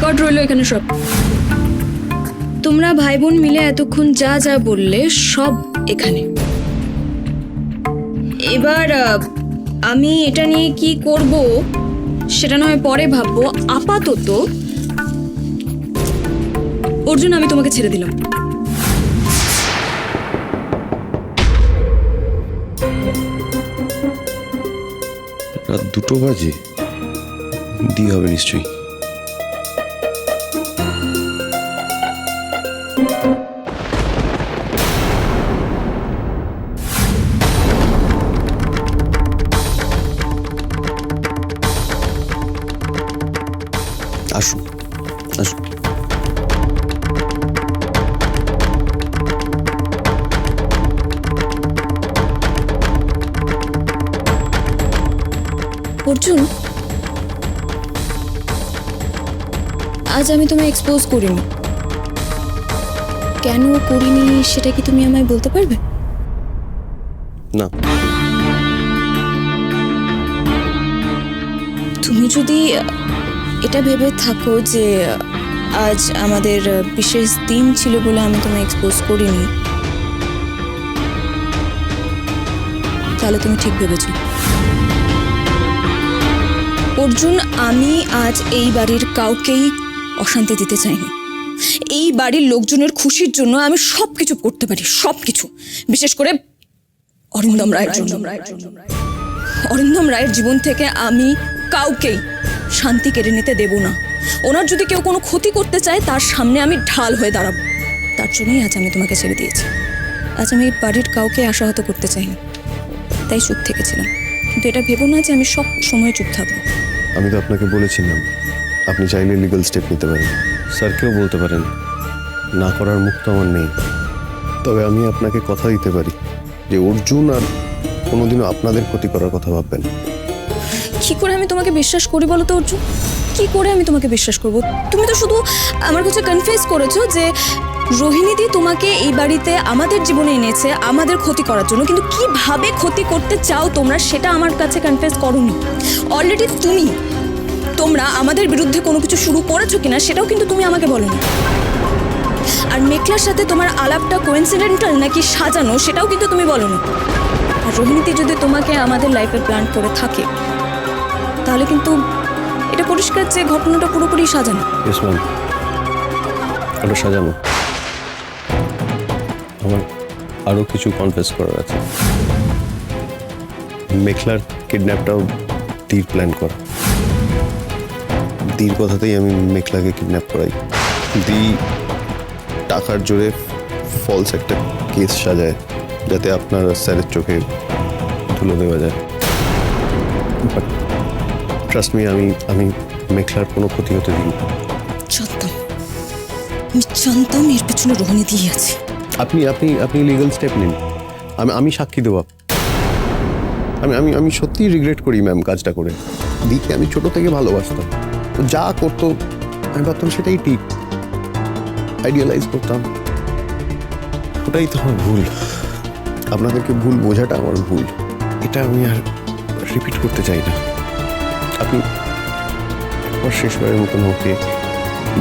Record রইলো এখানে সব। তোমরা ভাই বোন মিলে এতক্ষণ যা যা বললে সব এখানে। এবার আমি এটা নিয়ে কি করব সেটা নয় পরে ভাববো। আপাতত অর্জুন, আমি তোমাকে ছেড়ে দিলাম। রাত 2টো বাজে, দিয়ে হবে নিশ্চয়ই। আসুন আসুন। অর্জুন, আজ আমি তোমায় এক্সপোজ করিনি। কেন করিনি সেটা কি তুমি আমায় বলতে পারবে? না, তুমি যদি এটা ভেবে থাকো যে আজ আমাদের বিশেষ দিন ছিল বলে আমি তোমায় এক্সপোজ করিনি, তাহলে তুমি ঠিক ভেবেছো। অর্জুন, আমি আজ এই বাড়ির কাউকেই অশান্তি দিতে চাইনি। এই বাড়ির লোকজনের খুশির জন্য আমি সবকিছু করতে পারি, সবকিছু, বিশেষ করে অরিন্দম রায়ের জন্য। অরিন্দম রায়ের জীবন থেকে আমি কাউকেই শান্তি কেড়ে নিতে দেব না। ওনার যদি কেউ কোনো ক্ষতি করতে চায় তার সামনে আমি ঢাল হয়ে দাঁড়াবো। তার জন্যই আজ আমি তোমাকে ছেড়ে দিয়েছি। আজ আমি এই বাড়ির কাউকে আশাহত করতে চাইনি, তাই চুপ থেকেছিলাম। কিন্তু এটা ভেবো না যে আমি সব সময় চুপ থাকবো। আমি তো আপনাকে বলেছিলাম আপনি চাইলে লিগ্যাল স্টেপ নিতে পারেন, স্যারকেও বলতে পারেন। না করার মুখ তো আমার নেই। তবে আমি আপনাকে কথা দিতে পারি যে অর্জুন আর কোনোদিনও আপনাদের ক্ষতি করার কথা ভাববেন। কি করে আমি তোমাকে বিশ্বাস করি বলো তো অর্জুন? কি করে আমি তোমাকে বিশ্বাস করব? তুমি তো শুধু আমার কাছে কনফেস করেছো যে রোহিণীদি তোমাকে এই বাড়িতে আমাদের জীবনে এনেছে আমাদের ক্ষতি করার জন্য, কিন্তু কিভাবে ক্ষতি করতে চাও তোমরা সেটা আমার কাছে কনফেস করোনি। অলরেডি তোমরা আমাদের বিরুদ্ধে কোনো কিছু শুরু করেছো কিনা সেটাও কিন্তু তুমি আমাকে বলোনি। আর মেঘলার সাথে তোমার আলাপটা কোইন্সিডেন্টাল নাকি সাজানো সেটাও কিন্তু তুমি বলোনি। আর রোহিণীদি যদি তোমাকে আমাদের লাইফে প্ল্যান করে থাকে তাহলে কিন্তু এটা পরিষ্কার যে ঘটনাটা পুরোপুরি সাজানো। ইয়েস ম্যাম, ওটা সাজানো। আমার আরও কিছু কনফেস করার আছে। মেঘলার কিডন্যাপটাও দীর প্ল্যান করা। দীর কথাতেই আমি মেঘলাকে কিডন্যাপ করাই। দি টাকার জোরে ফলস একটা কেস সাজায় যাতে আপনার স্যারের চোখে ধুলো দেওয়া যায়। বাট ট্রাস্ট মি, আমি মেঘলার কোনো ক্ষতি হতে দিই। জানতাম এর পেছনে রোহিণী দিয়ে আছে। আপনি লিগ্যাল স্টেপ নিন। আমি সাক্ষী দেবো। আমি সত্যিই রিগ্রেট করি ম্যাম কাজটা করে। দিকে আমি ছোট থেকে ভালোবাসতাম, তো যা করতো আমি ভাবতাম সেটাই ঠিক, আইডিয়ালাইজ করতাম। ওটাই তো আমার ভুল। আপনাদেরকে ভুল বোঝাটা আমার ভুল। এটা আমি আর রিপিট করতে চাই না। আপনি একবার শেষবারের মতন ওকে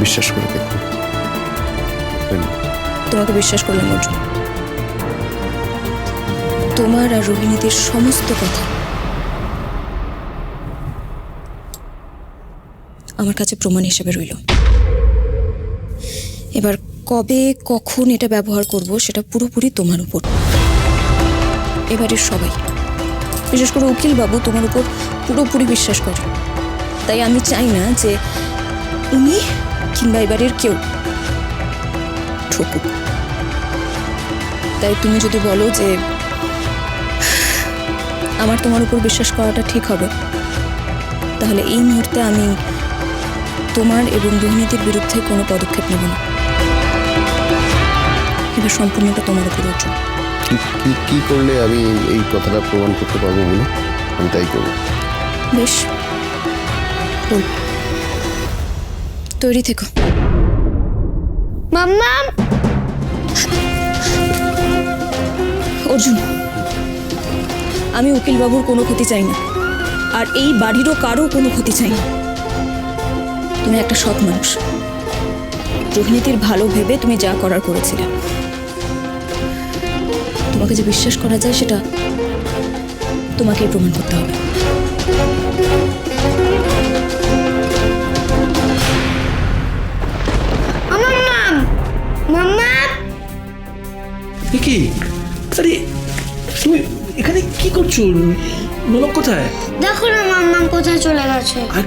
বিশ্বাস করে দেখুন। তোমাকে বিশ্বাস করলাম অর্জুন। তোমার আর রোহিণীদের সমস্ত কথা আমার কাছে প্রমাণ হিসেবে রইল। এবার কবে কখন এটা ব্যবহার করব সেটা পুরোপুরি তোমার উপর। এবারের সবাই, বিশেষ করে উকিল বাবু তোমার উপর পুরোপুরি বিশ্বাস করে। তাই আমি চাই না যে উনি কিংবা এবারের কেউ ঠকুক। তাই তুমি যদি বলো যে আমার তোমার উপর বিশ্বাস করাটা ঠিক হবে, তাহলে এই মুহূর্তে আমি তোমার এবং দুর্নীতির বিরুদ্ধে কোনো পদক্ষেপ নেব না। এবার সম্পূর্ণটা তোমার উপর অর্জুন। কি করলে আমি এই কথাটা প্রমাণ করতে পারবো বলে আমি তাই করবো। বেশ, বল। তৈরি থেকো। মাম্মা, অর্জুন, আমি উকিল বাবুর কোনো ক্ষতি চাই না, আর এই বাড়িরও কারো কোনো ক্ষতি চাই না। তুমি একটা সৎ মানুষ। রোহিণীতির ভালো ভেবে তুমি যা করার করেছিলে। তোমাকে যে বিশ্বাস করা যায় সেটা তোমাকেই প্রমাণ করতে হবে। কি আরে তুমি এখানে কি করছো? নোলক কোথায়? দেখো না মাম্মা কোথায় চলে গেছে। আর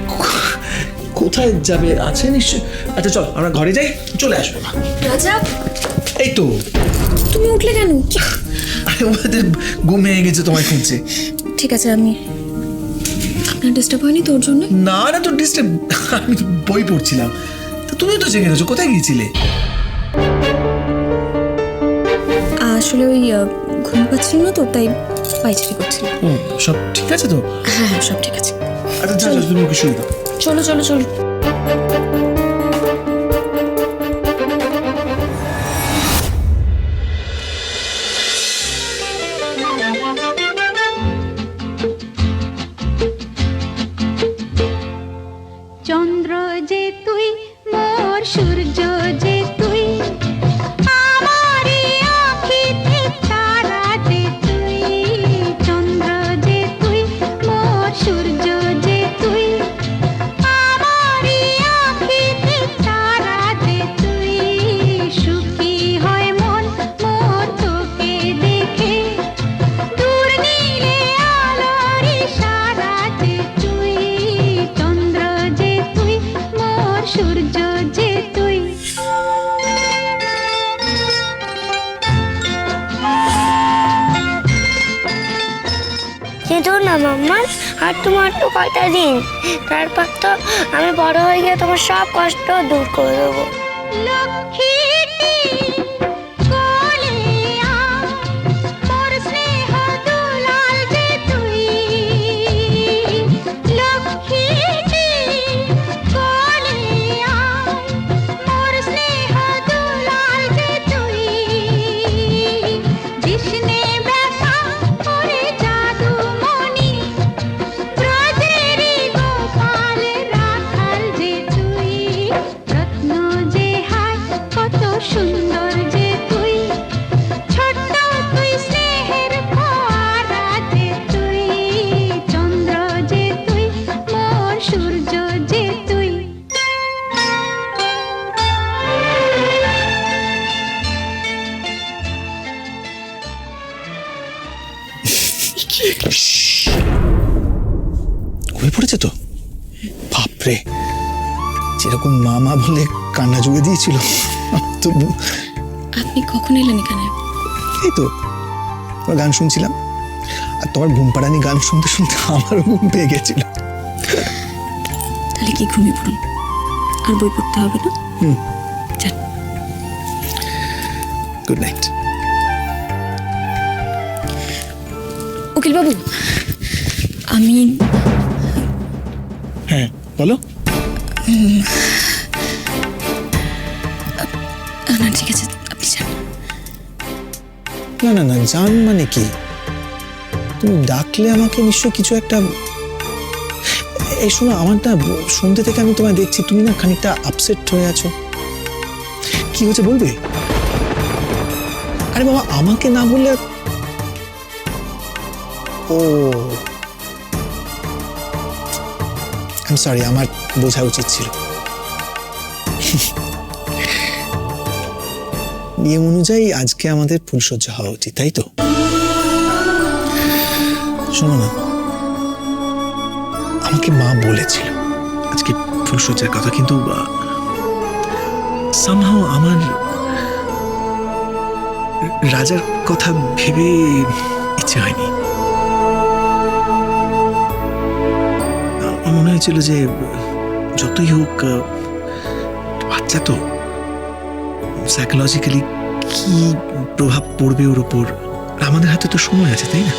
কোথায় যাবে? আছে নিশ্চয়। আচ্ছা চল আমরা ঘরে যাই, চলে আসবো। রাজা, এই তো তুমি উঠলে কেন? আরে ওদের ঘুম ভেঙে গেছে, তোমায় খুঁজছে। ঠিক আছে, আমি আপনার ডিস্টার্ব হয়নি তোর জন্য? না না, তো ডিস্টার্ব, আমি বই পড়ছিলাম। তা তুমিও তো জেগে গেছো, কোথায় গিয়েছিলে? আসলে ওই ঘুম পাচ্ছিল না তো, তাই পাইচারি করছিলাম। সব ঠিক আছে তো? হ্যাঁ হ্যাঁ, সব ঠিক আছে। আচ্ছা চলো, তুমি ওকে শুয়ে দাও। চলো চলো চলো। চন্দ্র যে তুই, মোর সূর্য যে তুই, আমারই আঁখিতে তারা যে তুই। চন্দ্র যে তুই, মোর সূর্য যে তুই, আমারই আঁখিতে তারা যে তুই। সুখী হয় মন মোর তোকে দেখে, দূর নীলে আলোর ইশারা যে তুই। চন্দ্র যে তুই, মোর সূর্য যে তুই। কিন্তু না মাম্মা, আর তোমার তো কয়টা দিন, তারপর তো আমি বড় হয়ে গিয়ে তোমার সব কষ্ট দূর করে দেবো। লক্ষ্মীটি কোলে আয়, মোর স্নেহ দুলাল যে তুই। লক্ষ্মীটি কোলে আয়, মোর স্নেহ দুলাল যে তুই। কৃষ্ণে ব্যথা করে জাদু মনি, ব্রজেরি গোপাল রাখাল যে তুই। রত্ন যে হায় কত সুন্দর যে তুই, ছোট্ট তুই স্নেহের ফোয়ারা যে তুই। চন্দ্র যে তুই, মোর সূর্য যে তুই। ঘুমিয়ে পড়েছে তো? বাপরে, যেরকম মামা বলে কান্না জুড়ে দিয়েছিল। তো আপনি কখন এলেন এখানে? এই তো তোমার গান শুনছিলাম, আর তোমার ঘুম পাড়ানি গান শুনতে শুনতে আমারও ঘুম পেয়ে গেছিল। তাহলে কি ঘুমিয়ে পড়ুন, আর বই পড়তে হবে না? যান। Good night. উকিল বাবু, আমি হ্যাঁ বলো। না ঠিক আছে, আপনি যান। না না না, জান মানে কি? তুমি ডাকলে আমাকে নিশ্চয় কিছু একটা। এই শোনো, আমার না সন্ধ্যে থেকে আমি তোমায় দেখছি, তুমি না খানিকটা আপসেট হয়ে আছো। কি হয়েছে বলবে? আরে বাবা, আমাকে না বললে। ও আই এম সরি, আমার বোঝা উচিত ছিল। নিয়ম অনুযায়ী আজকে আমাদের ফুলসজ্জা হওয়া উচিত, তাই তো? শোনো না, আমাকে মা বলেছিল আজকে ফুলসজ্জার কথা, কিন্তু somehow আমার রাজার কথা ভেবে ইচ্ছে হয়নি। আমার মনে হয়েছিল যে যতই হোক বাচ্চা তো, সাইকোলজিক্যালি কি প্রভাব পড়বে ওর উপর। আমাদের হাতে তো সময় আছে, তাই না?